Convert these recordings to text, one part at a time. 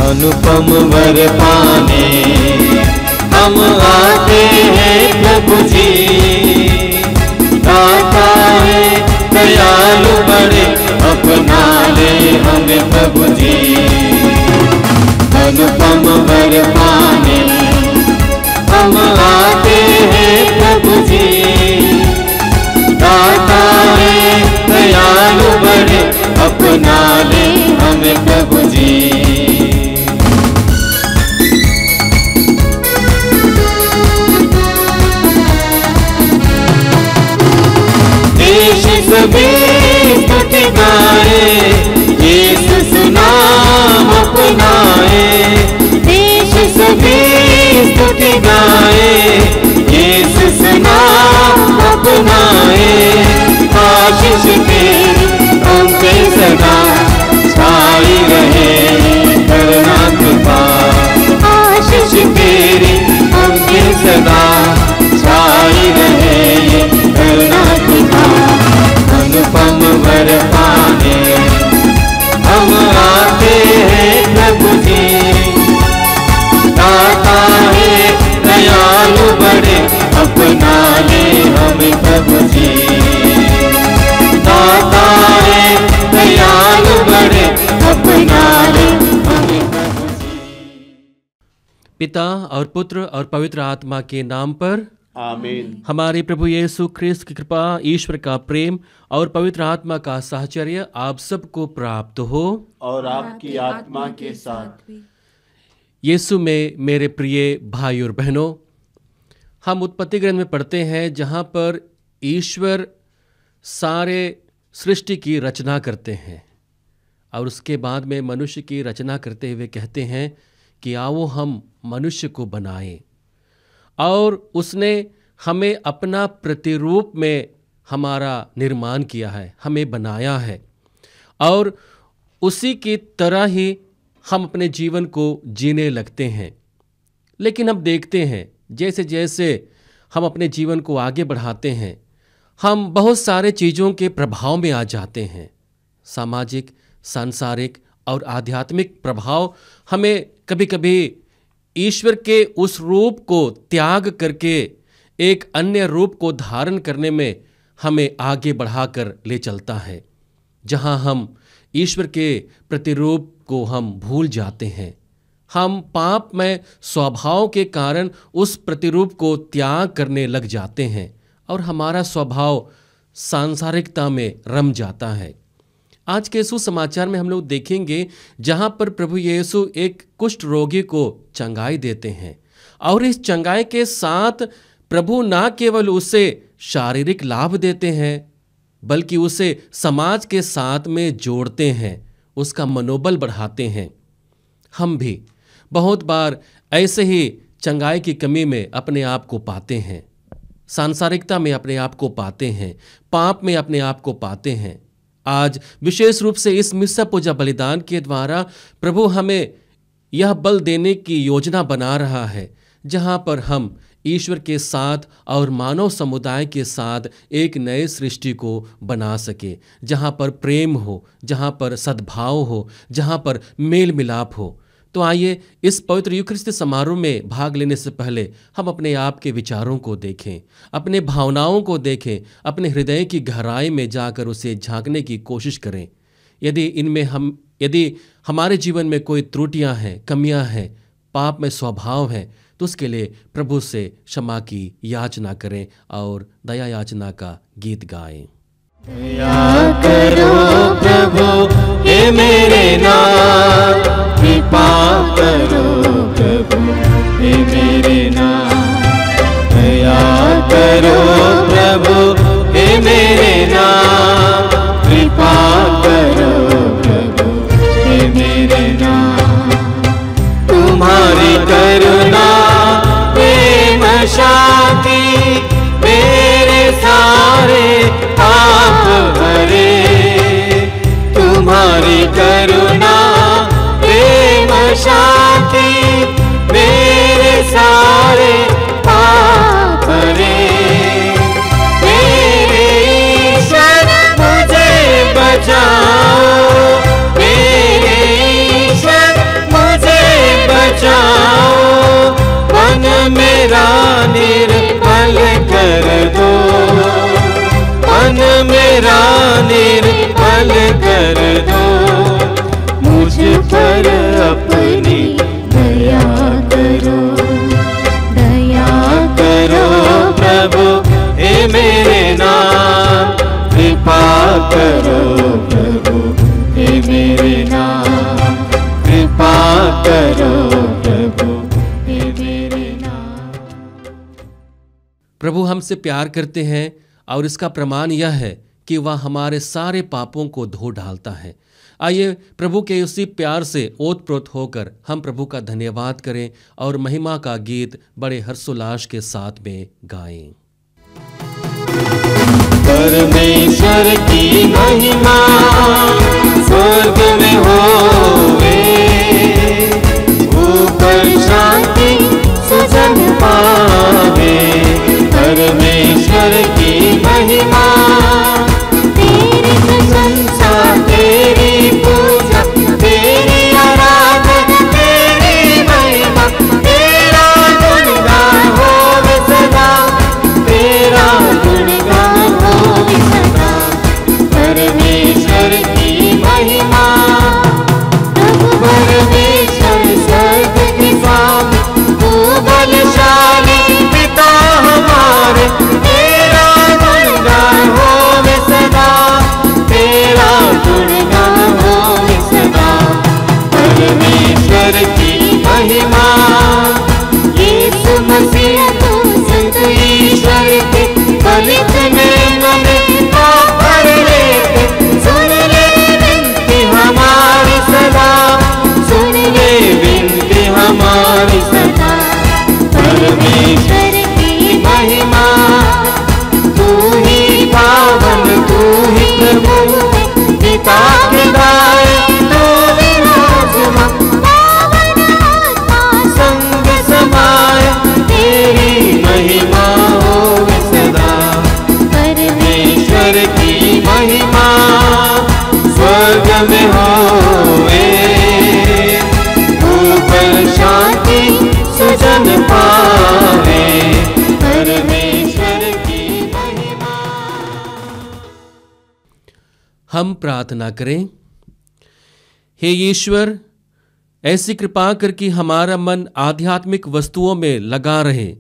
अनुपम वर पाने हम आते हैं प्रभु जी, दाता है दयालु बड़े, अपना ले हमें प्रभु जी। अनुपम वर पाने हम आते हैं प्रभु जी, दाता है दयालु बड़े, अपना ले हमें प्रभु जी। देश सभी स्तुति गाए, यीशु नाम अपनाए। देश सभी स्तुति गाए, यीशु नाम अपनाए। आशीष तेरी हम पे सदा छाई रहे, करना कृपा। आशीष तेरी हम पे सदा छाई रहे, करना कृपा। अनुपम वर पाने हम आते हैं प्रभु जी, दाता है दयालु बड़े, अपना ले हमें प्रभु जी। दाता है दयालु बड़े, अपना ले हमें प्रभु जी। पिता और पुत्र और पवित्र आत्मा के नाम पर आमीन। हमारे प्रभु यीशु ख्रिस्त की कृपा, ईश्वर का प्रेम और पवित्र आत्मा का साहचर्य आप सबको प्राप्त हो, और आपकी आत्मा के साथ। यीशु में मेरे प्रिय भाई और बहनों, हम उत्पत्ति ग्रंथ में पढ़ते हैं जहाँ पर ईश्वर सारे सृष्टि की रचना करते हैं और उसके बाद में मनुष्य की रचना करते हुए कहते हैं कि आओ हम मनुष्य को बनाएं। और उसने हमें अपना प्रतिरूप में हमारा निर्माण किया है, हमें बनाया है, और उसी की तरह ही हम अपने जीवन को जीने लगते हैं। लेकिन हम देखते हैं जैसे जैसे हम अपने जीवन को आगे बढ़ाते हैं, हम बहुत सारे चीज़ों के प्रभाव में आ जाते हैं। सामाजिक, सांसारिक और आध्यात्मिक प्रभाव हमें कभी कभी ईश्वर के उस रूप को त्याग करके एक अन्य रूप को धारण करने में हमें आगे बढ़ाकर ले चलता है, जहां हम ईश्वर के प्रतिरूप को हम भूल जाते हैं। हम पाप में स्वभाव के कारण उस प्रतिरूप को त्याग करने लग जाते हैं और हमारा स्वभाव सांसारिकता में रम जाता है। आज के सुसमाचार में हम लोग देखेंगे जहाँ पर प्रभु यीशु एक कुष्ठ रोगी को चंगाई देते हैं, और इस चंगाई के साथ प्रभु न केवल उसे शारीरिक लाभ देते हैं बल्कि उसे समाज के साथ में जोड़ते हैं, उसका मनोबल बढ़ाते हैं। हम भी बहुत बार ऐसे ही चंगाई की कमी में अपने आप को पाते हैं, सांसारिकता में अपने आप को पाते हैं, पाप में अपने आप को पाते हैं। आज विशेष रूप से इस मिस्सा पूजा बलिदान के द्वारा प्रभु हमें यह बल देने की योजना बना रहा है, जहां पर हम ईश्वर के साथ और मानव समुदाय के साथ एक नए सृष्टि को बना सके, जहां पर प्रेम हो, जहां पर सद्भाव हो, जहां पर मेल मिलाप हो। तो आइए इस पवित्र यूखरिस्ती समारोह में भाग लेने से पहले हम अपने आप के विचारों को देखें, अपने भावनाओं को देखें, अपने हृदय की गहराई में जाकर उसे झांकने की कोशिश करें। यदि हमारे जीवन में कोई त्रुटियां हैं, कमियां हैं, पाप में स्वभाव है, तो उसके लिए प्रभु से क्षमा की याचना करें और दया याचना का गीत गाएं। दया करो प्रभु हे मेरे नाथ, कृपा करो प्रभु हे मेरे नाथ। दया करो प्रभु हे मेरे नाथ, कृपा करो प्रभु हे मेरे नाथ। तुम्हारी करुणा प्रेम शांति मेरे सारे पाप हरे। तुम्हारी करुणा प्रेम शांति मेरे सारे पाप हरे। मेरे ईश्वर मुझे बचाओ, मेरे मेरा निर्मल कर दो, मन मेरा निर्मल कर दो, मुझ पर अपनी दया करो, दया करो प्रभु हे मेरे नाम, कृपा करो प्रभु हे मेरे नाम, कृपा करो प्रभु हे मेरे नाम। प्रभु हमसे प्यार करते हैं और इसका प्रमाण यह है कि वह हमारे सारे पापों को धो डालता है। आइए प्रभु के उसी प्यार से ओतप्रोत होकर हम प्रभु का धन्यवाद करें और महिमा का गीत बड़े हर्षोल्लास के साथ में गाएं। परमेश्वर की महिमा स्वर्ग में होवे, ऊपर शांति सुजन पावे। परमेश्वर की महिमा, तेरी प्रशंसा तेरी पूजा तेरी आराधना तेरी महिमा, तेरा गुणगान होवे सदा, तेरा गुणगान होवे सदा। परमेश्वर की महिमा, प्रभु परमेश्वर स्वर्ग के स्वामी, तू बलशाली पिता हमारे, तेरा गुणगान होवे सदा, तेरा गुणगान होवे सदा। परमेश्वर की महिमा, यीशु मसीह तू संत ईश्वर के फलित में हमें भर लेते, सुन ले विनती हमारी सदा, सुन ले विनती हमारी सदा। परमेश्वर की महिमा, तू ही पावन तू ही प्रभु, पिता के दाए तू विराजमान, पावन आत्मा संग समाए, तेरी महिमा होवे सदा। परमेश्वर की महिमा स्वर्ग में होवे, ऊपर शांति सुजन पावे। परमेश्वर की महिमा। हम प्रार्थना करें। हे ईश्वर, ऐसी कृपा कर कि हमारा मन आध्यात्मिक वस्तुओं में लगा रहे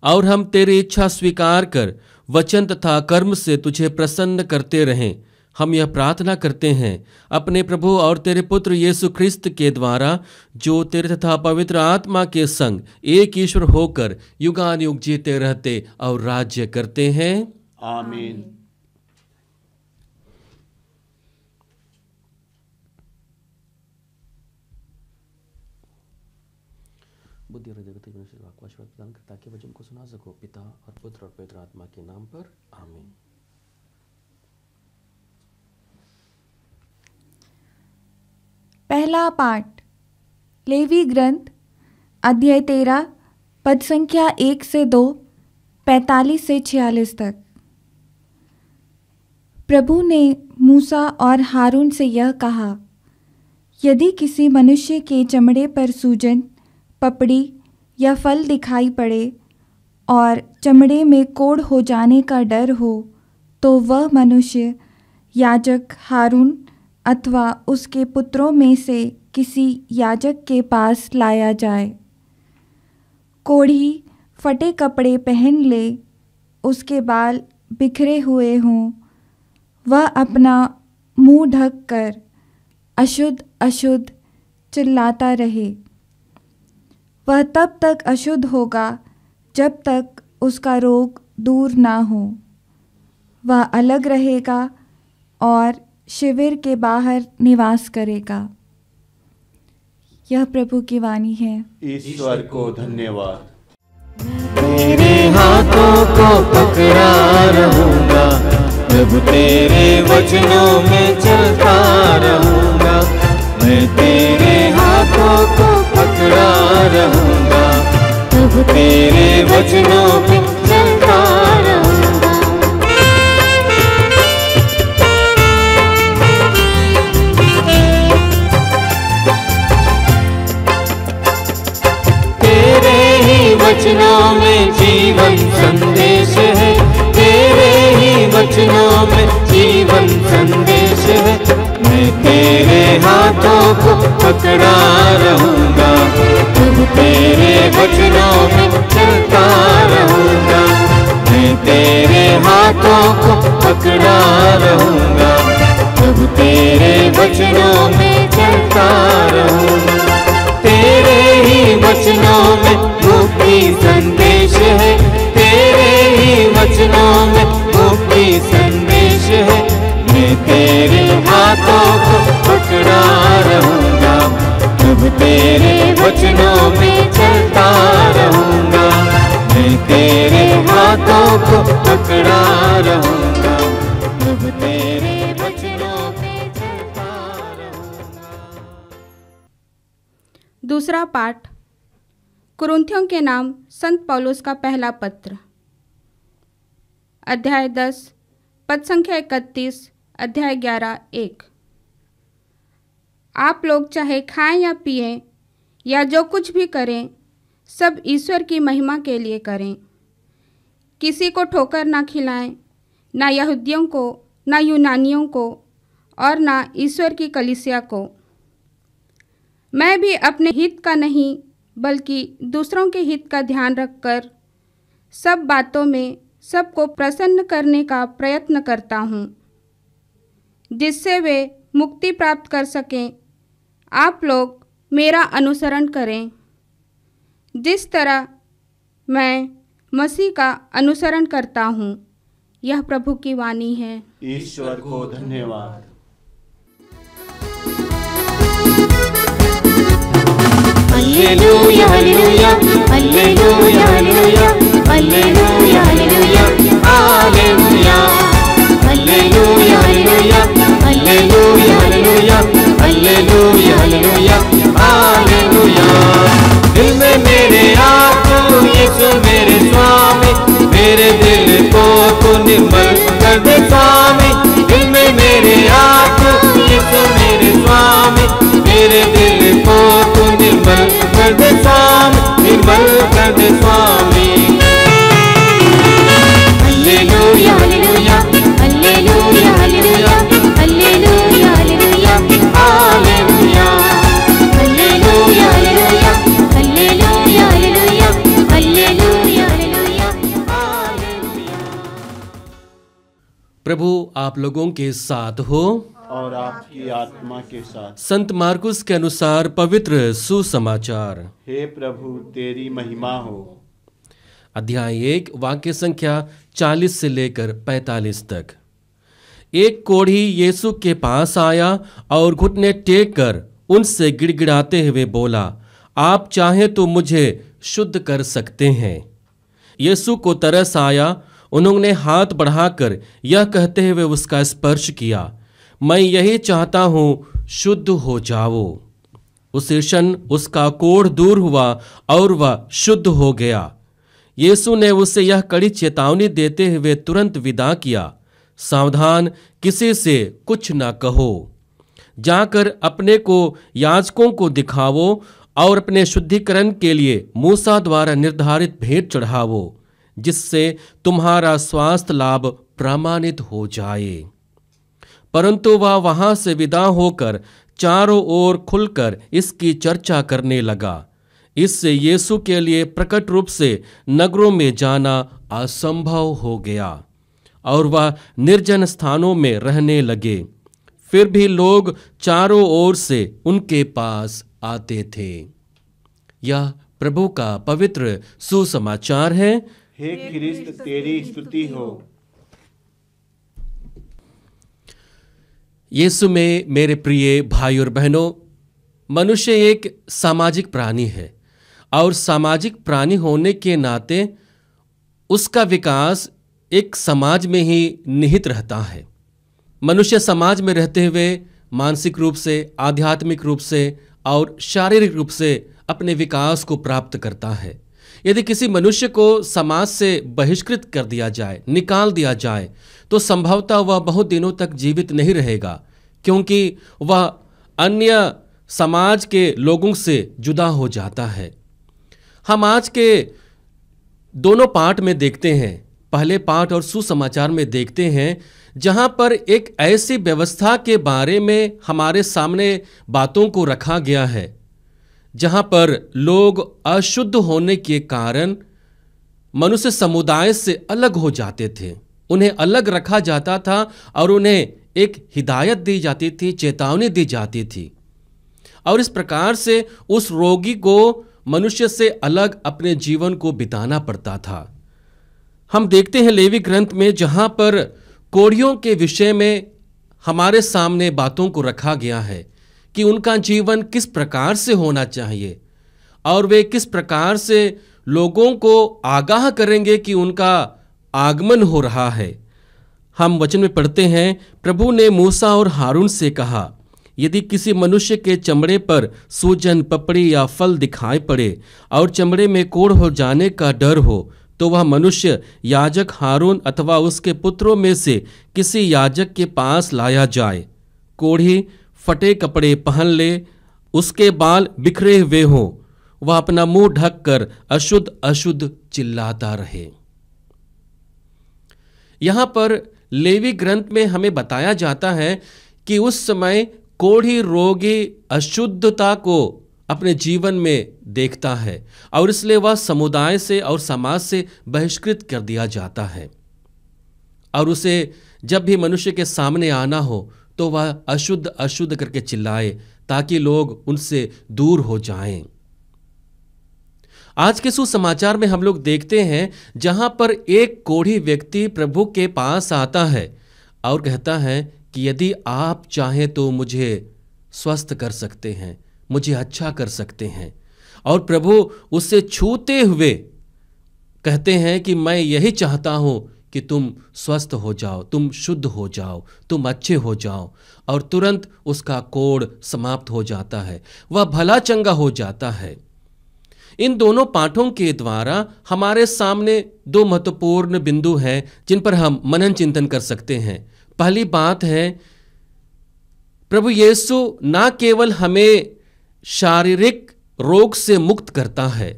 और हम तेरी इच्छा स्वीकार कर वचन तथा कर्म से तुझे प्रसन्न करते रहें। हम यह प्रार्थना करते हैं अपने प्रभु और तेरे पुत्र यीशु ख्रिस्त के द्वारा, जो तेरे तथा पवित्र आत्मा के संग एक ईश्वर होकर युगानुयुग जीते रहते और राज्य करते हैं। आमीन। बुद्धि और जगत को आशीर्वाद प्रदान कर ताकि वचन को सुना सको, पिता और पुत्र और पवित्र आत्मा के नाम पर आमीन। पहला पाठ लेवी ग्रंथ अध्याय 13 पद संख्या 1 से 2, 45 से 46 तक। प्रभु ने मूसा और हारून से यह कहा, यदि किसी मनुष्य के चमड़े पर सूजन, पपड़ी या फल दिखाई पड़े और चमड़े में कोढ़ हो जाने का डर हो, तो वह मनुष्य याजक हारून अथवा उसके पुत्रों में से किसी याजक के पास लाया जाए। कोढ़ी फटे कपड़े पहन ले, उसके बाल बिखरे हुए हों, वह अपना मुंह ढक कर अशुद्ध अशुद्ध चिल्लाता रहे। वह तब तक अशुद्ध होगा जब तक उसका रोग दूर ना हो। वह अलग रहेगा और शिविर के बाहर निवास करेगा। यह प्रभु की वाणी है। ईश्वर को धन्यवाद। तेरे हाथों को पकड़ा रहूंगा, प्रभु तेरे वचनों में चलता रहूंगा। मैं तेरे हाथों को पकड़ा रहूंगा, प्रभु तेरे वचनों में चलता रहूंगा। तेरे ही वचनों में जीवन संदेश है, तेरे ही वचनों में जीवन संदेश है। मैं तेरे हाथों को पकड़ा रहूंगा, प्रभु तेरे वचनों में चलता रहूंगा। मैं तेरे हाथों को पकड़ा रहूंगा, प्रभु तेरे वचनों में चलता रहूंगा। तेरे ही वचनों में मुक्ति संदेश है, तेरे ही वचनों में मुक्ति संदेश है। मैं तेरे हाथों को पकड़ा रहूंगा, प्रभु तेरे वचनों में चलता रहूंगा। मैं तेरे हाथों को पकड़ा रहूंगा, प्रभु तेरे वचनों में चलता रहूंगा। दूसरा पाठ कुरिन्थियों के नाम संत पौलुस का पहला पत्र, अध्याय 10 पद संख्या 31, अध्याय 11 1। आप लोग चाहे खाएं या पिएं या जो कुछ भी करें, सब ईश्वर की महिमा के लिए करें। किसी को ठोकर ना खिलाएं, ना यहूदियों को, ना यूनानियों को, और ना ईश्वर की कलीसिया को। मैं भी अपने हित का नहीं बल्कि दूसरों के हित का ध्यान रखकर सब बातों में सबको प्रसन्न करने का प्रयत्न करता हूँ, जिससे वे मुक्ति प्राप्त कर सकें। आप लोग मेरा अनुसरण करें, जिस तरह मैं मसीह का अनुसरण करता हूँ। यह प्रभु की वाणी है। ईश्वर को धन्यवाद। Hallelujah hallelujah hallelujah hallelujah hallelujah hallelujah hallelujah hallelujah hallelujah hallelujah hallelujah hallelujah hallelujah. दिल में मेरे आपको यीशु मेरे स्वामी, मेरे दिल को तू निर्मल कर दे स्वामी। दिल में मेरे आपको यीशु मेरे स्वामी, मेरे दिल को तू निर्मल कर दे स्वामी, निर्मल कर दे स्वामी। Hallelujah hallelujah hallelujah hallelujah hallelujah hallelujah hallelujah hallelujah hallelujah hallelujah hallelujah hallelujah hallelujah. प्रभु आप लोगों के साथ हो और आपकी आत्मा के साथ। संत मार्कुस के अनुसार पवित्र सुसमाचार। हे प्रभु तेरी महिमा हो। अध्याय 1 वाक्य संख्या 40 से लेकर 45 तक। एक कोढ़ी यीशु के पास आया और घुटने टेक कर उनसे गिड़गिड़ाते हुए बोला, आप चाहें तो मुझे शुद्ध कर सकते हैं। यीशु को तरस आया, उन्होंने हाथ बढ़ाकर यह कहते हुए उसका स्पर्श किया, मैं यही चाहता हूँ, शुद्ध हो जाओ। उसी क्षण उसका कोढ़ दूर हुआ और वह शुद्ध हो गया। यीशु ने उसे यह कड़ी चेतावनी देते हुए तुरंत विदा किया, सावधान, किसी से कुछ न कहो। जाकर अपने को याजकों को दिखावो और अपने शुद्धिकरण के लिए मूसा द्वारा निर्धारित भेंट चढ़ावो, जिससे तुम्हारा स्वास्थ्य लाभ प्रमाणित हो जाए। परंतु वह वहां से विदा होकर चारों ओर खुलकर इसकी चर्चा करने लगा। इससे यीशु के लिए प्रकट रूप से नगरों में जाना असंभव हो गया और वह निर्जन स्थानों में रहने लगे। फिर भी लोग चारों ओर से उनके पास आते थे। यह प्रभु का पवित्र सुसमाचार है। हे ख्रिस्त तेरी स्तुति हो। यीशु में मेरे प्रिय भाई और बहनों, मनुष्य एक सामाजिक प्राणी है और सामाजिक प्राणी होने के नाते उसका विकास एक समाज में ही निहित रहता है। मनुष्य समाज में रहते हुए मानसिक रूप से, आध्यात्मिक रूप से और शारीरिक रूप से अपने विकास को प्राप्त करता है। यदि किसी मनुष्य को समाज से बहिष्कृत कर दिया जाए, निकाल दिया जाए, तो संभवतः वह बहुत दिनों तक जीवित नहीं रहेगा, क्योंकि वह अन्य समाज के लोगों से जुदा हो जाता है। हम आज के दोनों पाठ में देखते हैं, पहले पाठ और सुसमाचार में देखते हैं, जहां पर एक ऐसी व्यवस्था के बारे में हमारे सामने बातों को रखा गया है जहां पर लोग अशुद्ध होने के कारण मनुष्य समुदाय से अलग हो जाते थे, उन्हें अलग रखा जाता था और उन्हें एक हिदायत दी जाती थी, चेतावनी दी जाती थी, और इस प्रकार से उस रोगी को मनुष्य से अलग अपने जीवन को बिताना पड़ता था। हम देखते हैं लेवी ग्रंथ में जहां पर कोढ़ियों के विषय में हमारे सामने बातों को रखा गया है कि उनका जीवन किस प्रकार से होना चाहिए और वे किस प्रकार से लोगों को आगाह करेंगे कि उनका आगमन हो रहा है। हम वचन में पढ़ते हैं, प्रभु ने मूसा और हारून से कहा, यदि किसी मनुष्य के चमड़े पर सूजन, पपड़ी या फल दिखाई पड़े और चमड़े में कोढ़ हो जाने का डर हो, तो वह मनुष्य याजक हारून अथवा उसके पुत्रों में से किसी याजक के पास लाया जाए। कोढ़ी फटे कपड़े पहन ले, उसके बाल बिखरे हुए हों, वह अपना मुंह ढककर अशुद्ध अशुद्ध चिल्लाता रहे। यहां पर लेवी ग्रंथ में हमें बताया जाता है कि उस समय कोढ़ी रोगी अशुद्धता को अपने जीवन में देखता है और इसलिए वह समुदाय से और समाज से बहिष्कृत कर दिया जाता है, और उसे जब भी मनुष्य के सामने आना हो तो वह अशुद्ध अशुद्ध करके चिल्लाए ताकि लोग उनसे दूर हो जाएं। आज के सुसमाचार में हम लोग देखते हैं जहां पर एक कोढ़ी व्यक्ति प्रभु के पास आता है और कहता है कि यदि आप चाहें तो मुझे स्वस्थ कर सकते हैं, मुझे अच्छा कर सकते हैं, और प्रभु उससे छूते हुए कहते हैं कि मैं यही चाहता हूं कि तुम स्वस्थ हो जाओ, तुम शुद्ध हो जाओ, तुम अच्छे हो जाओ, और तुरंत उसका कोढ़ समाप्त हो जाता है, वह भला चंगा हो जाता है। इन दोनों पाठों के द्वारा हमारे सामने दो महत्वपूर्ण बिंदु हैं जिन पर हम मनन चिंतन कर सकते हैं। पहली बात है, प्रभु यीशु ना केवल हमें शारीरिक रोग से मुक्त करता है,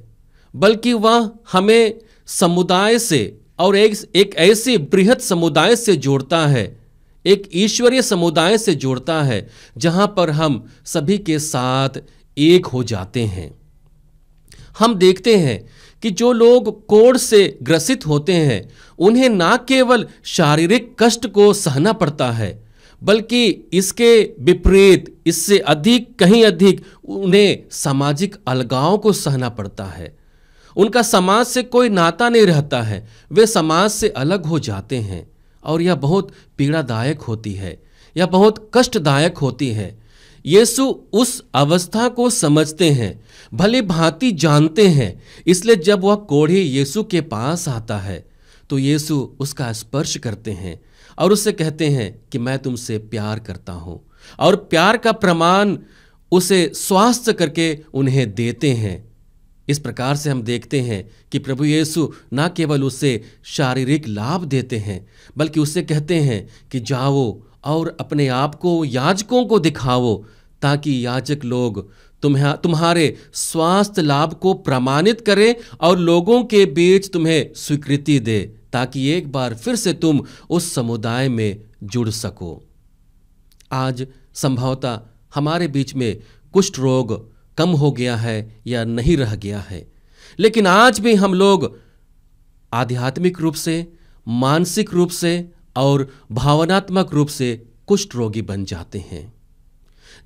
बल्कि वह हमें समुदाय से और एक ऐसे बृहद समुदाय से जोड़ता है, एक ईश्वरीय समुदाय से जोड़ता है जहां पर हम सभी के साथ एक हो जाते हैं। हम देखते हैं कि जो लोग कोढ़ से ग्रसित होते हैं उन्हें ना केवल शारीरिक कष्ट को सहना पड़ता है, बल्कि इसके विपरीत, इससे अधिक, कहीं अधिक उन्हें सामाजिक अलगाव को सहना पड़ता है। उनका समाज से कोई नाता नहीं रहता है, वे समाज से अलग हो जाते हैं, और यह बहुत पीड़ादायक होती है, यह बहुत कष्टदायक होती है। यीशु उस अवस्था को समझते हैं, भली भांति जानते हैं, इसलिए जब वह कोढ़ी यीशु के पास आता है तो यीशु उसका स्पर्श करते हैं और उससे कहते हैं कि मैं तुमसे प्यार करता हूं, और प्यार का प्रमाण उसे स्वास्थ्य करके उन्हें देते हैं। इस प्रकार से हम देखते हैं कि प्रभु यीशु न केवल उसे शारीरिक लाभ देते हैं, बल्कि उससे कहते हैं कि जाओ और अपने आप को याजकों को दिखाओ, ताकि याजक लोग तुम्हारे स्वास्थ्य लाभ को प्रमाणित करें और लोगों के बीच तुम्हें स्वीकृति दे, ताकि एक बार फिर से तुम उस समुदाय में जुड़ सको। आज संभवतः हमारे बीच में कुष्ठ रोग कम हो गया है या नहीं रह गया है, लेकिन आज भी हम लोग आध्यात्मिक रूप से, मानसिक रूप से और भावनात्मक रूप से कुष्ठ रोगी बन जाते हैं।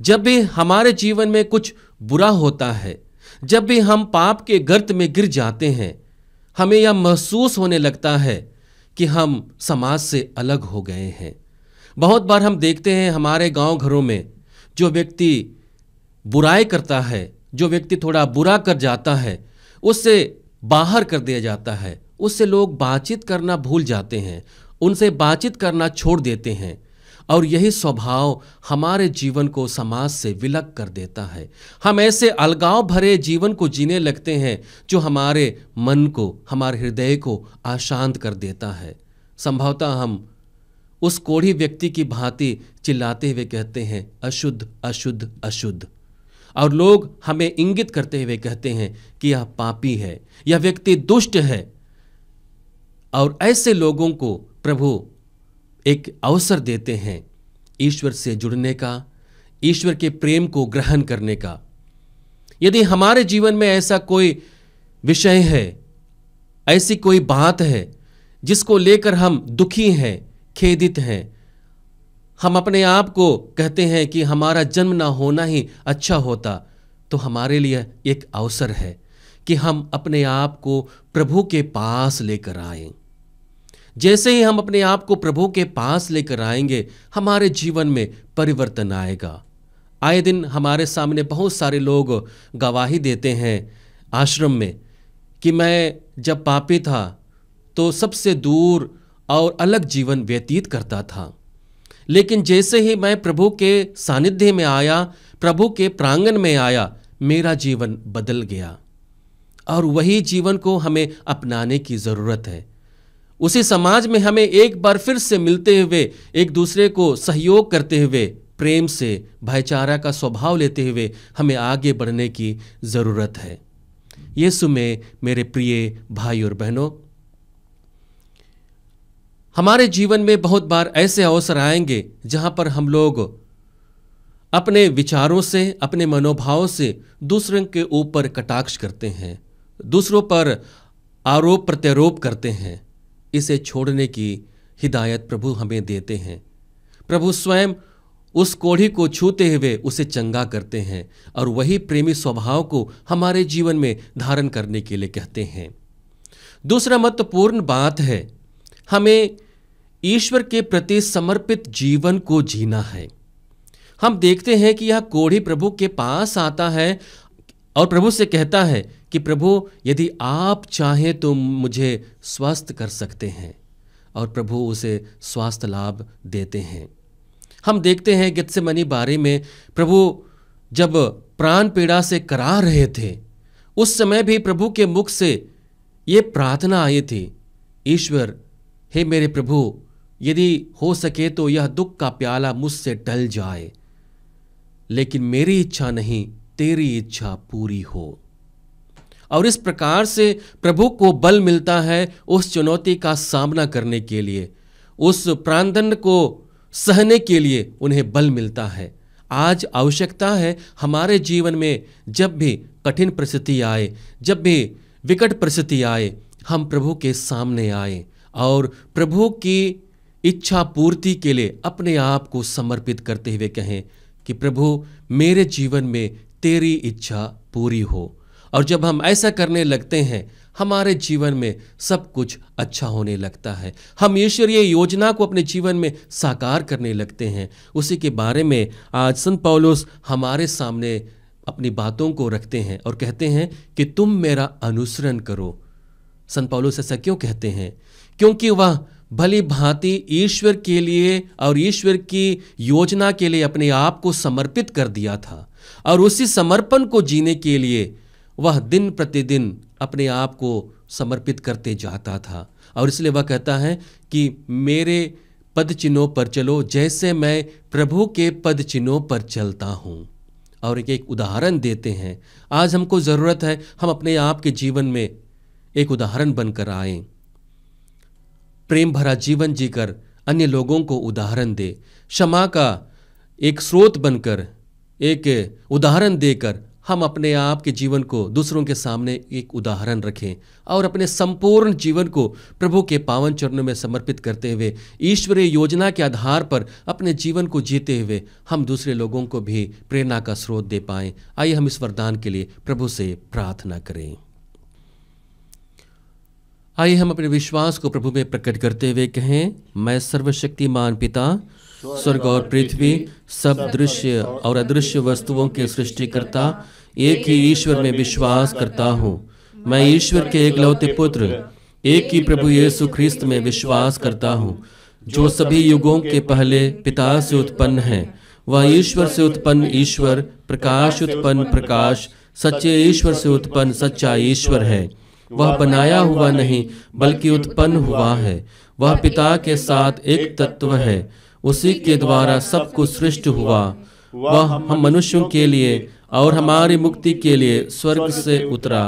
जब भी हमारे जीवन में कुछ बुरा होता है, जब भी हम पाप के गर्त में गिर जाते हैं, हमें यह महसूस होने लगता है कि हम समाज से अलग हो गए हैं। बहुत बार हम देखते हैं हमारे गांव घरों में जो व्यक्ति बुराई करता है, जो व्यक्ति थोड़ा बुरा कर जाता है, उससे बाहर कर दिया जाता है, उससे लोग बातचीत करना भूल जाते हैं, उनसे बातचीत करना छोड़ देते हैं, और यही स्वभाव हमारे जीवन को समाज से विलग कर देता है। हम ऐसे अलगाव भरे जीवन को जीने लगते हैं जो हमारे मन को, हमारे हृदय को अशांत कर देता है। संभवतः हम उस कोढ़ी व्यक्ति की भांति चिल्लाते हुए कहते हैं, अशुद्ध अशुद्ध अशुद्ध, और लोग हमें इंगित करते हुए कहते हैं कि यह पापी है, यह व्यक्ति दुष्ट है, और ऐसे लोगों को प्रभु एक अवसर देते हैं ईश्वर से जुड़ने का, ईश्वर के प्रेम को ग्रहण करने का। यदि हमारे जीवन में ऐसा कोई विषय है, ऐसी कोई बात है जिसको लेकर हम दुखी हैं, खेदित हैं, हम अपने आप को कहते हैं कि हमारा जन्म ना होना ही अच्छा होता, तो हमारे लिए एक अवसर है कि हम अपने आप को प्रभु के पास लेकर आएं। जैसे ही हम अपने आप को प्रभु के पास लेकर आएंगे, हमारे जीवन में परिवर्तन आएगा। आए दिन हमारे सामने बहुत सारे लोग गवाही देते हैं आश्रम में कि मैं जब पापी था तो सबसे दूर और अलग जीवन व्यतीत करता था, लेकिन जैसे ही मैं प्रभु के सानिध्य में आया, प्रभु के प्रांगण में आया, मेरा जीवन बदल गया। और वही जीवन को हमें अपनाने की ज़रूरत है। उसी समाज में हमें एक बार फिर से मिलते हुए, एक दूसरे को सहयोग करते हुए, प्रेम से भाईचारा का स्वभाव लेते हुए हमें आगे बढ़ने की ज़रूरत है। यीशु में मेरे प्रिय भाई और बहनों, हमारे जीवन में बहुत बार ऐसे अवसर आएंगे जहां पर हम लोग अपने विचारों से, अपने मनोभाव से दूसरों के ऊपर कटाक्ष करते हैं, दूसरों पर आरोप प्रत्यारोप करते हैं। इसे छोड़ने की हिदायत प्रभु हमें देते हैं। प्रभु स्वयं उस कोढ़ी को छूते हुए उसे चंगा करते हैं और वही प्रेमी स्वभाव को हमारे जीवन में धारण करने के लिए कहते हैं। दूसरा महत्वपूर्ण बात है, हमें ईश्वर के प्रति समर्पित जीवन को जीना है। हम देखते हैं कि यह कोढ़ी प्रभु के पास आता है और प्रभु से कहता है कि प्रभु, यदि आप चाहें तो मुझे स्वस्थ कर सकते हैं, और प्रभु उसे स्वास्थ्य लाभ देते हैं। हम देखते हैं गेत्सेमनी बारी में प्रभु जब प्राण पीड़ा से करा रहे थे, उस समय भी प्रभु के मुख से ये प्रार्थना आई थी, ईश्वर, हे मेरे प्रभु, यदि हो सके तो यह दुख का प्याला मुझसे टल जाए, लेकिन मेरी इच्छा नहीं, तेरी इच्छा पूरी हो। और इस प्रकार से प्रभु को बल मिलता है उस चुनौती का सामना करने के लिए, उस प्राणदंड को सहने के लिए उन्हें बल मिलता है। आज आवश्यकता है हमारे जीवन में, जब भी कठिन परिस्थिति आए, जब भी विकट परिस्थिति आए, हम प्रभु के सामने आए और प्रभु की इच्छा पूर्ति के लिए अपने आप को समर्पित करते हुए कहें कि प्रभु, मेरे जीवन में तेरी इच्छा पूरी हो। और जब हम ऐसा करने लगते हैं, हमारे जीवन में सब कुछ अच्छा होने लगता है। हम ईश्वरीय योजना को अपने जीवन में साकार करने लगते हैं। उसी के बारे में आज संत पौलुस हमारे सामने अपनी बातों को रखते हैं और कहते हैं कि तुम मेरा अनुसरण करो। संत पौलुस ऐसा क्यों कहते हैं? क्योंकि वह भली भांति ईश्वर के लिए और ईश्वर की योजना के लिए अपने आप को समर्पित कर दिया था, और उसी समर्पण को जीने के लिए वह दिन प्रतिदिन अपने आप को समर्पित करते जाता था। और इसलिए वह कहता है कि मेरे पद चिन्हों पर चलो, जैसे मैं प्रभु के पद चिन्हों पर चलता हूँ। और एक उदाहरण देते हैं। आज हमको ज़रूरत है हम अपने आप के जीवन में एक उदाहरण बनकर आएं, प्रेम भरा जीवन जीकर अन्य लोगों को उदाहरण दे, क्षमा का एक स्रोत बनकर, एक उदाहरण देकर हम अपने आप के जीवन को दूसरों के सामने एक उदाहरण रखें और अपने संपूर्ण जीवन को प्रभु के पावन चरणों में समर्पित करते हुए ईश्वरीय योजना के आधार पर अपने जीवन को जीते हुए हम दूसरे लोगों को भी प्रेरणा का स्रोत दे पाएं। आइए हम इस वरदान के लिए प्रभु से प्रार्थना करें। आइए हम अपने विश्वास को प्रभु में प्रकट करते हुए कहें, मैं सर्वशक्तिमान पिता, स्वर्ग और पृथ्वी, सब दृश्य और अदृश्य वस्तुओं के सृष्टिकर्ता एक ही ईश्वर में विश्वास करता हूँ। मैं ईश्वर के एकलौते पुत्र, एक ही प्रभु यीशु ख्रिस्त में विश्वास करता हूँ, जो सभी युगों के पहले पिता से उत्पन्न है। वह ईश्वर से उत्पन्न ईश्वर, प्रकाश उत्पन्न प्रकाश, सच्चे ईश्वर से उत्पन्न सच्चा ईश्वर है। वह बनाया हुआ नहीं बल्कि उत्पन्न हुआ है। वह पिता के साथ एक तत्व है, उसी के द्वारा सब कुछ सृष्टि हुआ। वह हम मनुष्यों के लिए और हमारी मुक्ति के लिए स्वर्ग से उतरा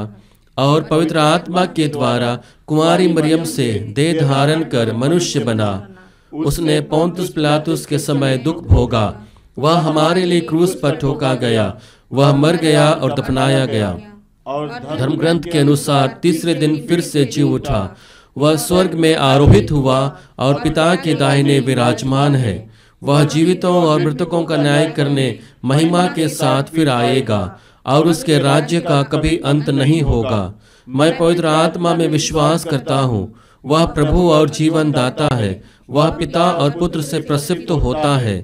और पवित्र आत्मा के द्वारा कुंवारी मरियम से देह धारण कर मनुष्य बना। उसने पोंतुस पिलातुस के समय दुख भोगा, वह हमारे लिए क्रूस पर ठोका गया, वह मर गया और दफनाया गया, और धर्म ग्रंथ के अनुसार तीसरे दिन फिर से जी उठा। वह स्वर्ग में आरोहित हुआ और पिता के दाहिने विराजमान है। वह जीवितों और मृतकों का न्याय करने महिमा के साथ फिर आएगा और उसके राज्य का कभी अंत नहीं होगा। मैं पवित्र आत्मा में विश्वास करता हूँ, वह प्रभु और जीवन दाता है। वह पिता और पुत्र से प्रसिद्ध होता है।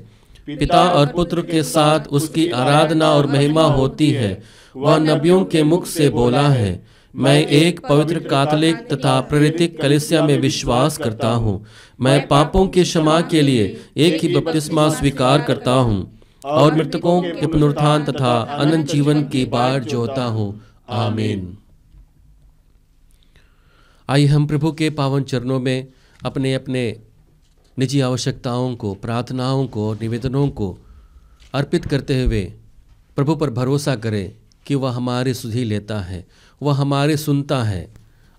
पिता और पुत्र के साथ उसकी आराधना और महिमा होती है। वह नबियों के मुख से बोला है। मैं एक पवित्र कैथोलिक तथा प्रेरित कलीसिया में विश्वास करता हूँ। मैं पापों की क्षमा के लिए एक ही बपतिस्मा स्वीकार करता हूँ और मृतकों के पुनरुत्थान तथा अनंत जीवन की बाट जोहता हूँ। आमीन। आइए हम प्रभु के पावन चरणों में अपने अपने निजी आवश्यकताओं को, प्रार्थनाओं को, निवेदनों को अर्पित करते हुए प्रभु पर भरोसा करें कि वह हमारी सुधि लेता है, वह हमारे सुनता है।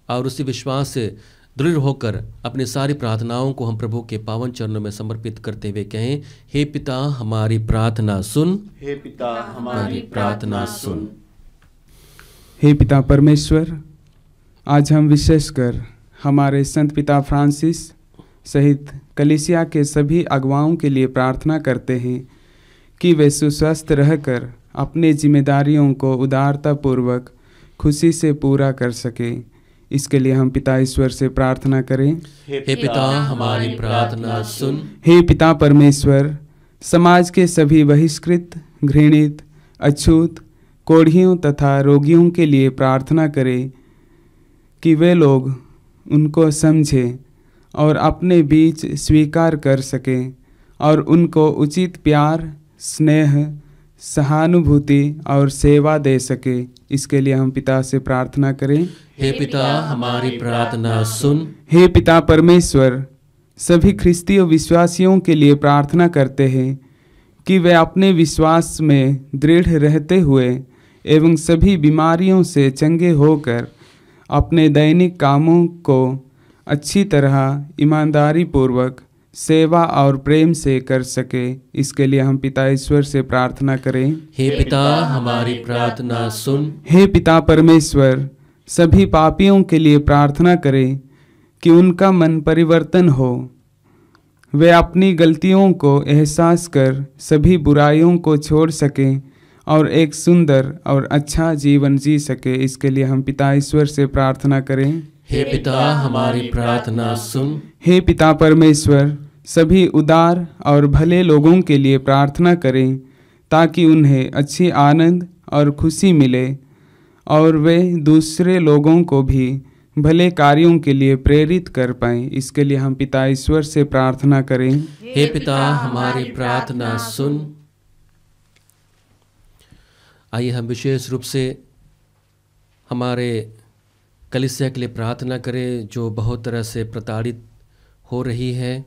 और उसी विश्वास से दृढ़ होकर अपनी सारी प्रार्थनाओं को हम प्रभु के पावन चरणों में समर्पित करते हुए कहें, हे पिता हमारी प्रार्थना सुन, हे पिता हमारी प्रार्थना सुन। हे पिता परमेश्वर, आज हम विशेषकर हमारे संत पिता फ्रांसिस सहित कलीसिया के सभी अगुवाओं के लिए प्रार्थना करते हैं कि वे सुस्वस्थ रहकर अपने जिम्मेदारियों को उदारतापूर्वक खुशी से पूरा कर सके। इसके लिए हम पिता ईश्वर से प्रार्थना करें। हे पिता हमारी प्रार्थना सुन। हे पिता परमेश्वर, समाज के सभी बहिष्कृत, घृणित, अछूत, कोढ़ियों तथा रोगियों के लिए प्रार्थना करें कि वे लोग उनको समझें और अपने बीच स्वीकार कर सकें और उनको उचित प्यार, स्नेह, सहानुभूति और सेवा दे सके। इसके लिए हम पिता से प्रार्थना करें। हे पिता हमारी प्रार्थना सुन। हे पिता परमेश्वर, सभी ख्रिस्तीय विश्वासियों के लिए प्रार्थना करते हैं कि वे अपने विश्वास में दृढ़ रहते हुए एवं सभी बीमारियों से चंगे होकर अपने दैनिक कामों को अच्छी तरह ईमानदारी पूर्वक सेवा और प्रेम से कर सके। इसके लिए हम पिता ईश्वर से प्रार्थना करें। हे पिता हमारी प्रार्थना सुन। हे पिता परमेश्वर, सभी पापियों के लिए प्रार्थना करें कि उनका मन परिवर्तन हो, वे अपनी गलतियों को एहसास कर सभी बुराइयों को छोड़ सकें और एक सुंदर और अच्छा जीवन जी सके। इसके लिए हम पिता ईश्वर से प्रार्थना करें। हे पिता हमारी प्रार्थना सुन। हे पिता परमेश्वर, सभी उदार और भले लोगों के लिए प्रार्थना करें ताकि उन्हें अच्छी आनंद और खुशी मिले और वे दूसरे लोगों को भी भले कार्यों के लिए प्रेरित कर पाएं। इसके लिए हम पिता ईश्वर से प्रार्थना करें। हे पिता हमारी प्रार्थना सुन। आइए हम विशेष रूप से हमारे कलीसिया के लिए प्रार्थना करें जो बहुत तरह से प्रताड़ित हो रही है,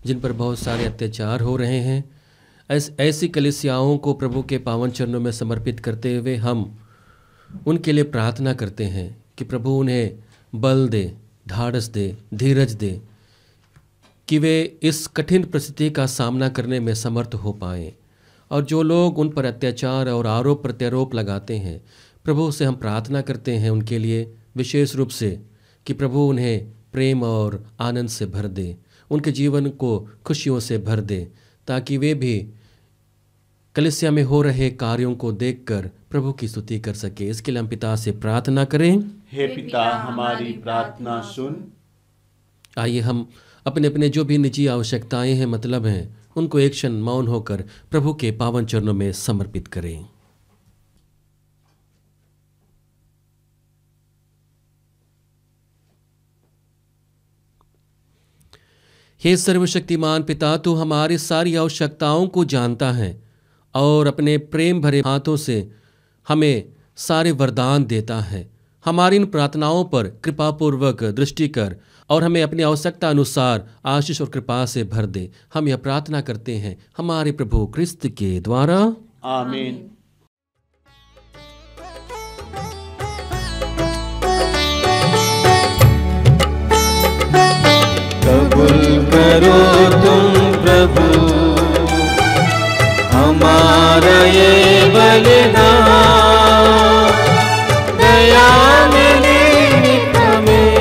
जिन पर बहुत सारे अत्याचार हो रहे हैं। ऐसी कलीसियाओं को प्रभु के पावन चरणों में समर्पित करते हुए हम उनके लिए प्रार्थना करते हैं कि प्रभु उन्हें बल दे, ढाढ़स दे, धीरज दे कि वे इस कठिन परिस्थिति का सामना करने में समर्थ हो पाएं। और जो लोग उन पर अत्याचार और आरोप प्रत्यारोप लगाते हैं, प्रभु से हम प्रार्थना करते हैं उनके लिए विशेष रूप से कि प्रभु उन्हें प्रेम और आनंद से भर दे, उनके जीवन को खुशियों से भर दे, ताकि वे भी कलीसिया में हो रहे कार्यों को देखकर प्रभु की स्तुति कर सके। इसके लिए हम पिता से प्रार्थना करें। हे पिता हमारी प्रार्थना सुन। आइए हम अपने अपने जो भी निजी आवश्यकताएं हैं, मतलब हैं, उनको एक क्षण मौन होकर प्रभु के पावन चरणों में समर्पित करें। हे सर्वशक्तिमान पिता, तू हमारी सारी आवश्यकताओं को जानता है और अपने प्रेम भरे हाथों से हमें सारे वरदान देता है। हमारी इन प्रार्थनाओं पर कृपापूर्वक दृष्टि कर और हमें अपनी आवश्यकता अनुसार आशीष और कृपा से भर दे। हम यह प्रार्थना करते हैं हमारे प्रभु क्रिस्त के द्वारा, आमीन। बलिदान, दया मिले नित हमें,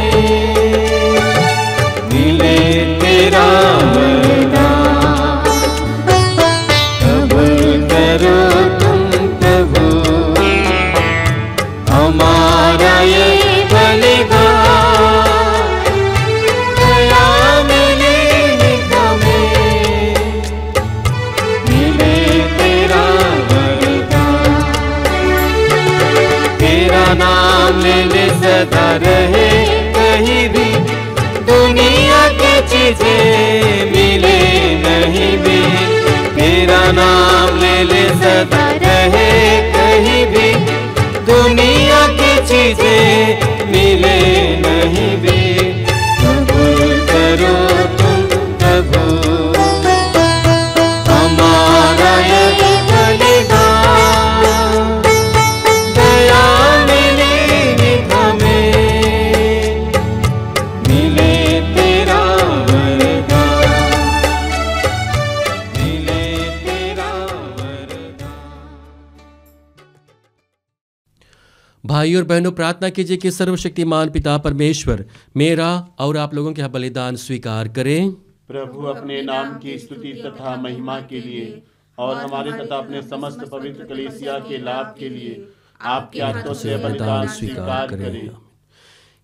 मिले तेरा वरदान। कबूल करो तुम प्रभु हमारा ये बलिदान, दया मिले नित हमें, मिले तेरा वरदान। तेरा नाम लेने सदा रहे कहीं भी, दुनिया की चीजें मिले नहीं भी। तेरा नाम ले ले सदा रहे कहीं भी, दुनिया की चीजें मिले नहीं भी। कबूल करो तुम प्रभु हमारा ये बलिदान, दया मिले नित हमें, मिले तेरा वरदान, मिले तेरा वरदान। भाई और बहनों, प्रार्थना कीजिए कि सर्वशक्तिमान पिता परमेश्वर मेरा और आप लोगों के यहाँ बलिदान स्वीकार करें। प्रभु अपने नाम की स्तुति तथा महिमा के लिए और हमारे तथा अपने समस्त पवित्र कलीसिया के लाभ के लिए आपके हाथों से बलिदान स्वीकार करें।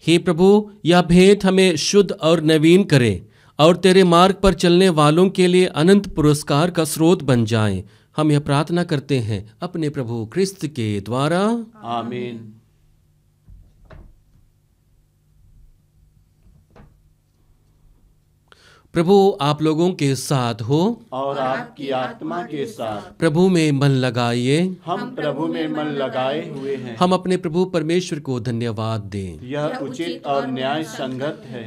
हे प्रभु, यह भेंट हमें शुद्ध और नवीन करे और तेरे मार्ग पर चलने वालों के लिए अनंत पुरस्कार का स्रोत बन जाएं। हम यह प्रार्थना करते हैं अपने प्रभु क्रिस्त के द्वारा। आमीन। प्रभु आप लोगों के साथ हो और आपकी आत्मा के साथ। प्रभु में मन लगाइए। हम प्रभु में मन लगाए हुए हैं। हम अपने प्रभु परमेश्वर को धन्यवाद दें। यह उचित और न्याय संगत है।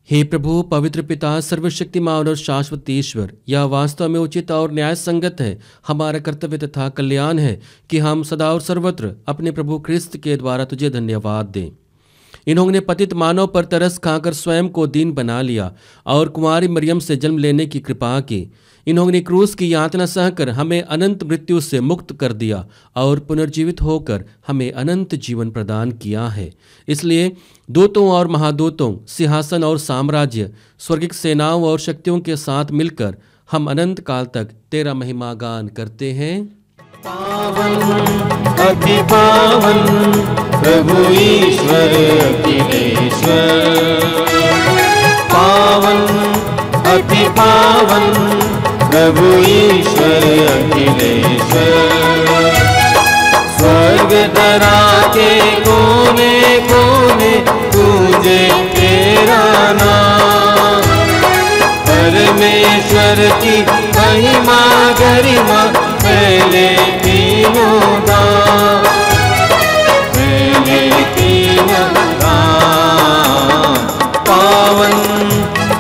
हे प्रभु पवित्र पिता सर्वशक्तिमान और शाश्वत ईश्वर, यह वास्तव में उचित और न्याय संगत है, हमारा कर्तव्य तथा कल्याण है कि हम सदा और सर्वत्र अपने प्रभु क्रिस्त के द्वारा तुझे धन्यवाद दें। इन्होंने पतित मानव पर तरस खाकर स्वयं को दीन बना लिया और कुमारी मरियम से जन्म लेने की कृपा की। इन्होंने क्रूस की यातना सहकर हमें अनंत मृत्यु से मुक्त कर दिया और पुनर्जीवित होकर हमें अनंत जीवन प्रदान किया है। इसलिए दूतों और महादूतों, सिंहासन और साम्राज्य, स्वर्गिक सेनाओं और शक्तियों के साथ मिलकर हम अनंत काल तक तेरा महिमा गान करते हैं। पावन अति पावन प्रभु ईश्वर अखिलेश्वर, पावन अति पावन प्रभु ईश्वर अखिलेश्वर। स्वर्ग धरा के कोने कोने पूजे तेरा नाम, परमेश्वर की महिमा गरिमा पहले तीनों दाम, पहले तीनों दाम। पावन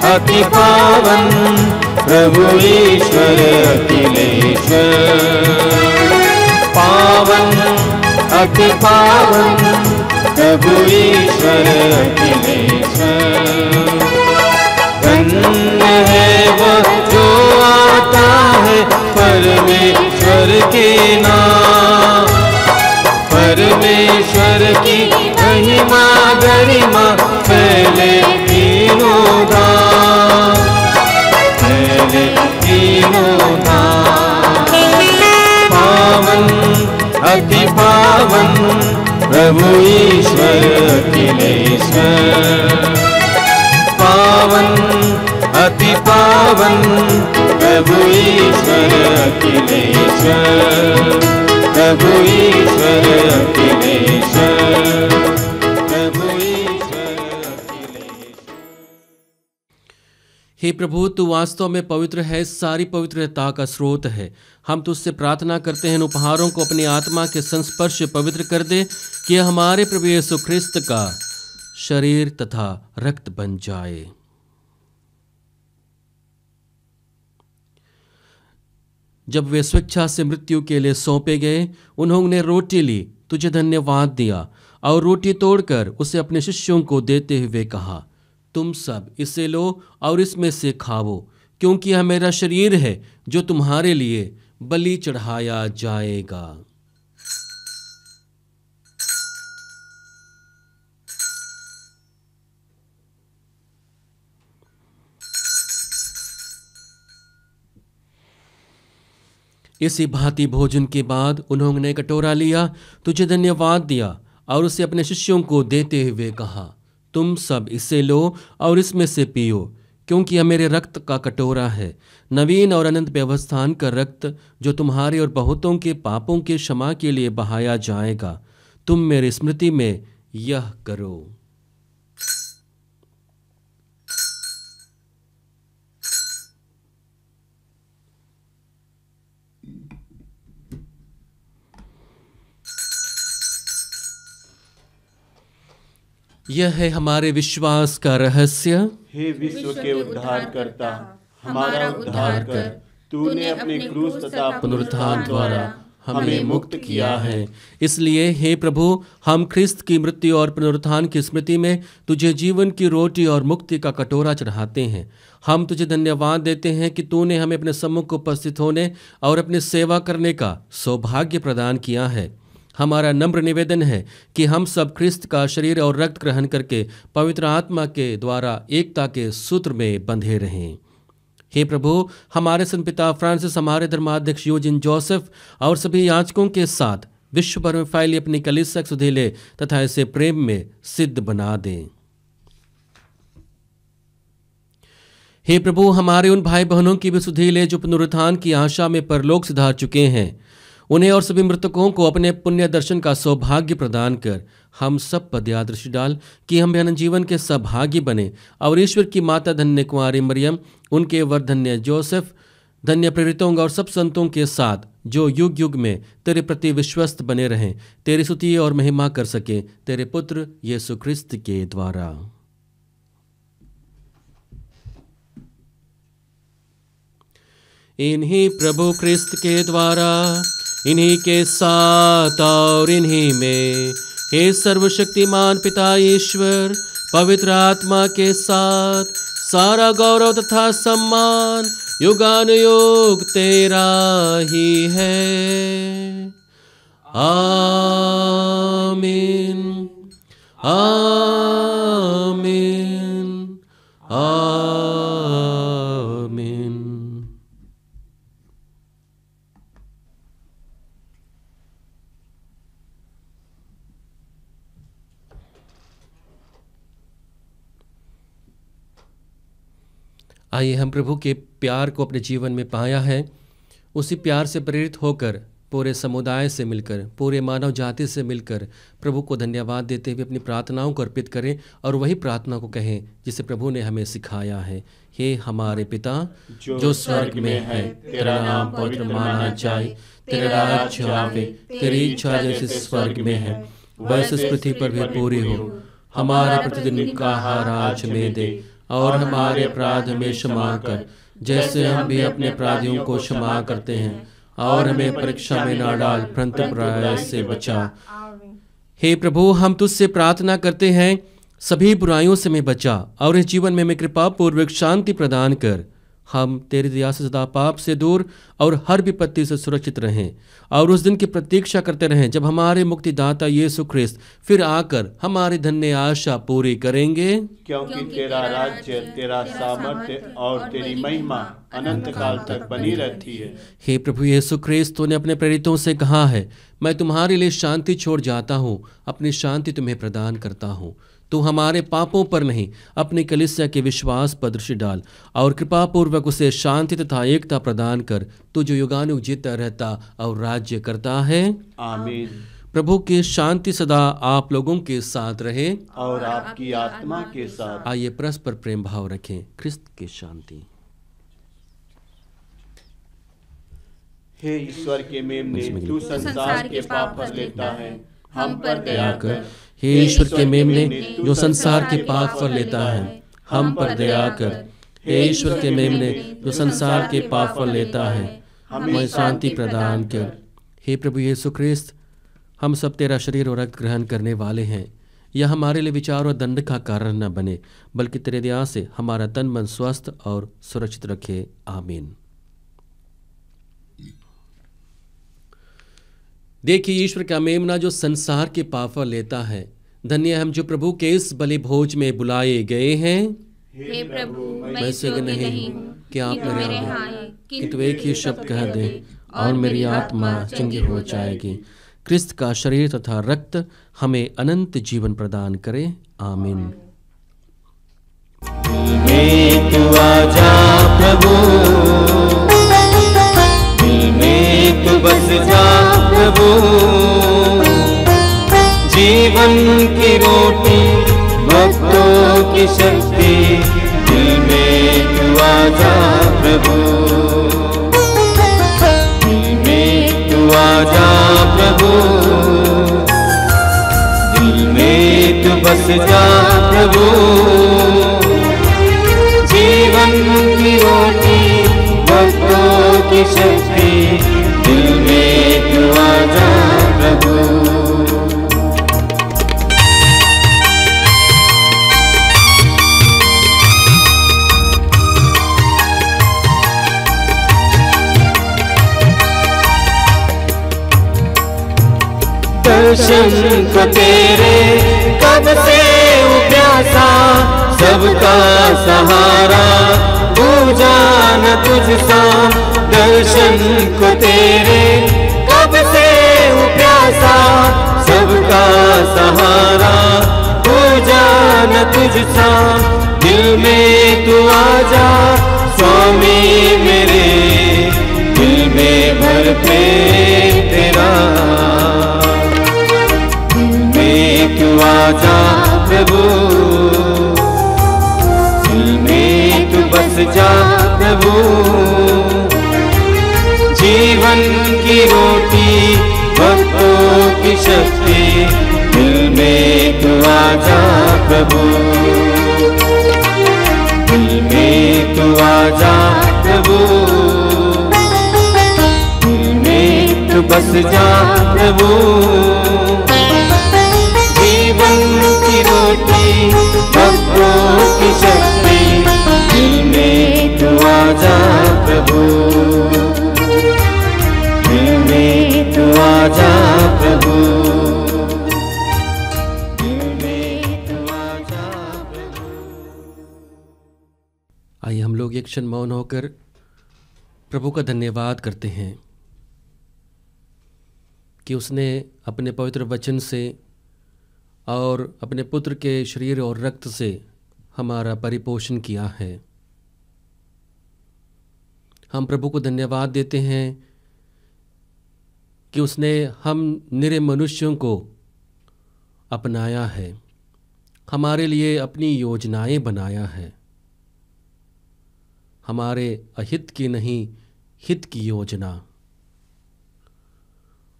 अति पावन प्रभु ईश्वर अखिलेश्वर, पावन अति पावन प्रभु ईश्वर अखिलेश्वर। धन्य है वह जो आता है परमेश्वर के नाम, परमेश्वर की महिमा गरिमा पहले तीनों दाम, पहले तीनों दाम। पावन अति पावन प्रभु ईश्वर अखिलेश्वर, पावन अति पावन प्रभु ईश्वर अखिलेश्वर, प्रभु ईश्वर अखिलेश्वर, प्रभु ईश्वर अखिलेश्वर। हे प्रभु, तू वास्तव में पवित्र है, सारी पवित्रता का स्रोत है। हम तुझसे प्रार्थना करते हैं इन उपहारों को अपनी आत्मा के संस्पर्श से पवित्र कर दे कि यह हमारे प्रभु यीशु ख्रिस्त का शरीर तथा रक्त बन जाए। जब वे स्वेच्छा से मृत्यु के लिए सौंपे गए, उन्होंने रोटी ली, तुझे धन्यवाद दिया और रोटी तोड़कर उसे अपने शिष्यों को देते हुए कहा, तुम सब इसे लो और इसमें से खाओ, क्योंकि यह मेरा शरीर है जो तुम्हारे लिए बलि चढ़ाया जाएगा। इसी भांति भोजन के बाद उन्होंने कटोरा लिया, तुझे धन्यवाद दिया और उसे अपने शिष्यों को देते हुए कहा, तुम सब इसे लो और इसमें से पियो, क्योंकि यह मेरे रक्त का कटोरा है, नवीन और अनंत व्यवस्थान का रक्त, जो तुम्हारे और बहुतों के पापों के क्षमा के लिए बहाया जाएगा। तुम मेरी स्मृति में यह करो। यह है हमारे विश्वास का रहस्य। हे विश्व के उद्धार करता, हमारा उद्धार कर। तूने अपने क्रूस तथा पुनरुत्थान द्वारा हमें मुक्त किया है। इसलिए हे प्रभु, हम ख्रिस्त की मृत्यु और पुनरुत्थान की स्मृति में तुझे जीवन की रोटी और मुक्ति का कटोरा चढ़ाते हैं। हम तुझे धन्यवाद देते हैं कि तूने हमें अपने सम्मुख उपस्थित होने और अपनी सेवा करने का सौभाग्य प्रदान किया है। हमारा नम्र निवेदन है कि हम सब ख्रिस्त का शरीर और रक्त ग्रहण करके पवित्र आत्मा के द्वारा एकता के सूत्र में बंधे रहें। हे प्रभु, हमारे संत पिता फ्रांसिस, हमारे धर्माध्यक्ष यूजिन जोसेफ और सभी याजकों के साथ विश्व भर में फैली अपनी कलीसिया सुधीले तथा इसे प्रेम में सिद्ध बना दें। हे प्रभु, हमारे उन भाई बहनों की भी सुधीले जो पुनरुत्थान की आशा में परलोक सिधार चुके हैं, उन्हें और सभी मृतकों को अपने पुण्य दर्शन का सौभाग्य प्रदान कर हम सब पर दया दृष्टि डाल कि हम अनंत जीवन के सौभागी बने और ईश्वर की माता धन्य कुंवारी मरियम, उनके वर धन्य जोसेफ, धन्य प्रेरितों और सब संतों के साथ जो युग युग में तेरे प्रति विश्वस्त बने रहें, तेरी स्तुति और महिमा कर सके तेरे पुत्र यीशु ख्रिस्त के द्वारा। इन्हीं प्रभु ख्रिस्त के द्वारा, इन्हीं के साथ और इन्हीं में, हे सर्वशक्तिमान पिता ईश्वर, पवित्र आत्मा के साथ सारा गौरव तथा सम्मान युगानुयुग तेरा ही है। आमीन, आमीन, आमीन। आइए हम प्रभु के प्यार को अपने जीवन में पाया है, उसी प्यार से प्रेरित होकर पूरे समुदाय से मिलकर, पूरे मानव जाति से मिलकर प्रभु को धन्यवाद देते हुए अपनी प्रार्थनाओं को अर्पित करें और वही प्रार्थना को कहें जिसे प्रभु ने हमें सिखाया है। हे हमारे पिता जो स्वर्ग में है, तेरा नाम पवित्र माना जाए, तेरा राज्य आवे, तेरी इच्छा जैसे स्वर्ग में है वैसे इस पृथ्वी पर भी पूरी हो। हमारा प्रतिदिन का आहार आज हमें दे और हमारे अपराध हमें क्षमा कर, जैसे हम भी अपने अपराधियों को क्षमा करते हैं, और हमें परीक्षा में ना डाल परंतु बुराई से बचा। हे प्रभु, हम तुझसे प्रार्थना करते हैं, सभी बुराइयों से हमें बचा और इस जीवन में हमें कृपा पूर्वक शांति प्रदान कर। हम तेरी दया से सदा पाप से दूर और हर विपत्ति से सुरक्षित रहें और उस दिन की प्रतीक्षा करते रहें जब हमारे मुक्तिदाता यीशु ख्रिस्त फिर आकर हमारी धन्य आशा पूरी करेंगे। क्योंकि तेरा राज्य, तेरा सामर्थ्य और तेरी महिमा अनंत काल तक बनी रहती है। हे प्रभु यीशु ख्रिस्त, तूने अपने प्रेरितों से कहा है, मैं तुम्हारे लिए शांति छोड़ जाता हूँ, अपनी शांति तुम्हें प्रदान करता हूँ। तू हमारे पापों पर नहीं, अपनी कलीसिया के विश्वास पर दृष्टि डाल और कृपा पूर्वक उसे शांति तथा एकता प्रदान कर, तू जो युगानुयुग जीता रहता और राज्य करता है। आमीन। प्रभु की शांति सदा आप लोगों के साथ रहे और आपकी आत्मा के साथ। आइए परस्पर प्रेम भाव रखें। ख्रिस्त की शांति। हे ईश्वर के मेमने, तू संसार के पाप पर लेता है, हम पर दया कर। हे ईश्वर के मेमने, जो संसार के पाप पर लेता है, हम पर दया कर। हे ईश्वर के मेमने, जो संसार के पाप पर लेता है, हमें शांति प्रदान कर। हे प्रभु यीशु ख्रिस्त, हम सब तेरा शरीर और रक्त ग्रहण करने वाले हैं। यह हमारे लिए विचार और दंड का कारण न बने, बल्कि तेरे दया से हमारा तन मन स्वस्थ और सुरक्षित रखे। आमीन। देखिए, ईश्वर का मेमना जो संसार के पाप पर लेता है। धन्य हम जो प्रभु के इस बलि भोज में बुलाए गए हैं। हे प्रभु, मैं वैसे योग्य नहीं नहीं हूँ हूँ कि आप मेरे यहाँ आए, किंतु एक ही शब्द कह दें और मेरी आत्मा चंगी हो जाएगी। क्रिस्त का शरीर तथा रक्त हमें अनंत जीवन प्रदान करे। आमीन। में तू आजा प्रभु, दिल में तू बस जा प्रभु, जीवन की रोटी भक्तों की शक्ति, दिल में तू आजा प्रभु, दिल में तू आजा प्रभु, दिल में तू बस जा प्रभु, जीवन की रोटी भक्तों की शक्ति, दिल में तू आजा प्रभु। दर्शन को तेरे कब से प्यासा, सबका सहारा पूजा न तुझसा। दर्शन को तेरे कब से प्यासा, सबका सहारा पूजा न तुझसा। दिल में तू आजा स्वामी मेरे, दिल में भर प्रेम तेरा, तू आजा प्रभु, दिल में तू बस जा प्रभु, जीवन की रोटी भक्तों की शक्ति, दिल में तू आजा प्रभु, दिल में तू आजा प्रभु, दिल में तू बस जा प्रभु, जीवन की रोटी भक्तों की शक्ति, दिल में तू आजा प्रभु, दिल में तू आजा प्रभु, दिल में तू आजा प्रभु। आइए हम लोग एक क्षण मौन होकर प्रभु का धन्यवाद करते हैं कि उसने अपने पवित्र वचन से और अपने पुत्र के शरीर और रक्त से हमारा परिपोषण किया है। हम प्रभु को धन्यवाद देते हैं कि उसने हम निरे मनुष्यों को अपनाया है, हमारे लिए अपनी योजनाएं बनाया है, हमारे अहित की नहीं हित की योजना,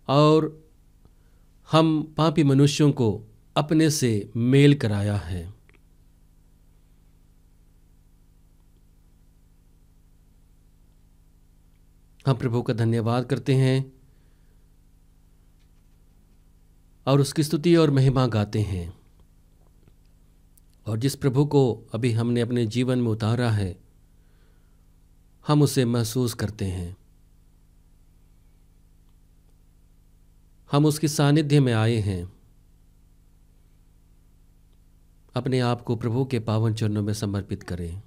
और हम पापी मनुष्यों को अपने से मेल कराया है। हम प्रभु का धन्यवाद करते हैं और उसकी स्तुति और महिमा गाते हैं। और जिस प्रभु को अभी हमने अपने जीवन में उतारा है, हम उसे महसूस करते हैं। हम उसकी सानिध्य में आए हैं। अपने आप को प्रभु के पावन चरणों में समर्पित करें।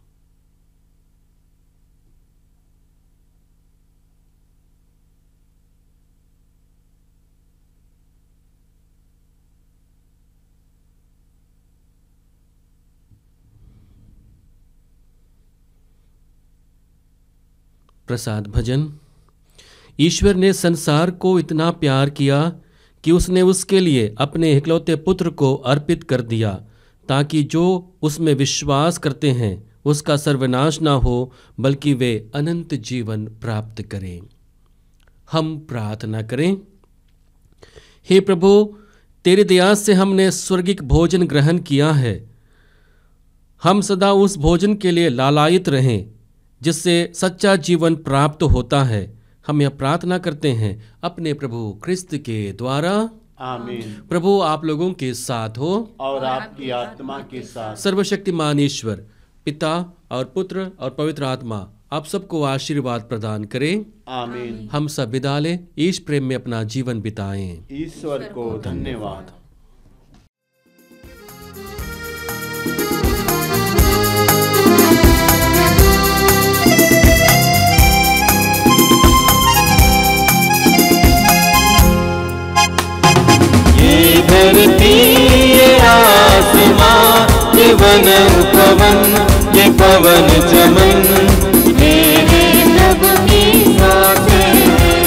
प्रसाद भजन। ईश्वर ने संसार को इतना प्यार किया कि उसने उसके लिए अपने इकलौते पुत्र को अर्पित कर दिया, ताकि जो उसमें विश्वास करते हैं उसका सर्वनाश ना हो, बल्कि वे अनंत जीवन प्राप्त करें। हम प्रार्थना करें। हे प्रभु, तेरी दया से हमने स्वर्गिक भोजन ग्रहण किया है। हम सदा उस भोजन के लिए लालायित रहें जिससे सच्चा जीवन प्राप्त होता है। हम यह प्रार्थना करते हैं अपने प्रभु क्रिस्त के द्वारा। आमीन। प्रभु आप लोगों के साथ हो और आपकी आत्मा के साथ। सर्वशक्तिमान ईश्वर पिता और पुत्र और पवित्र आत्मा आप सबको आशीर्वाद प्रदान करें। आमीन। हम सब विदा लें, ईश प्रेम में अपना जीवन बिताएं। ईश्वर को धन्यवाद। ये वन उपवन ये पवन चमन मेरे प्रभु की सांसें हैं,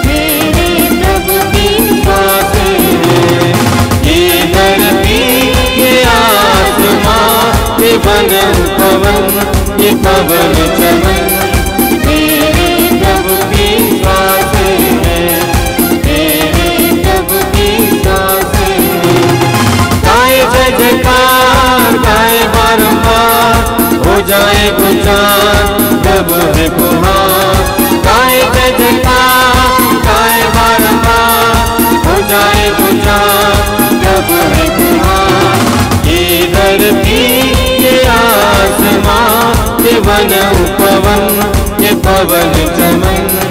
मेरे प्रभु की सांसें हैं। ये धरती ये आसमां ये वन उपवन ये पवन चमन मेरे प्रभु की सांसें हैं, मेरे प्रभु की सांसें हैं। गाए जय जयकार गाए बारंबार हो जाए गुंजान जब है पुहार। गाए जय जयकार गाए बारंबार हो जाए गुंजान जब है पुहार। ये धरती ये आसमां ये वन उपवन ये पवन चमन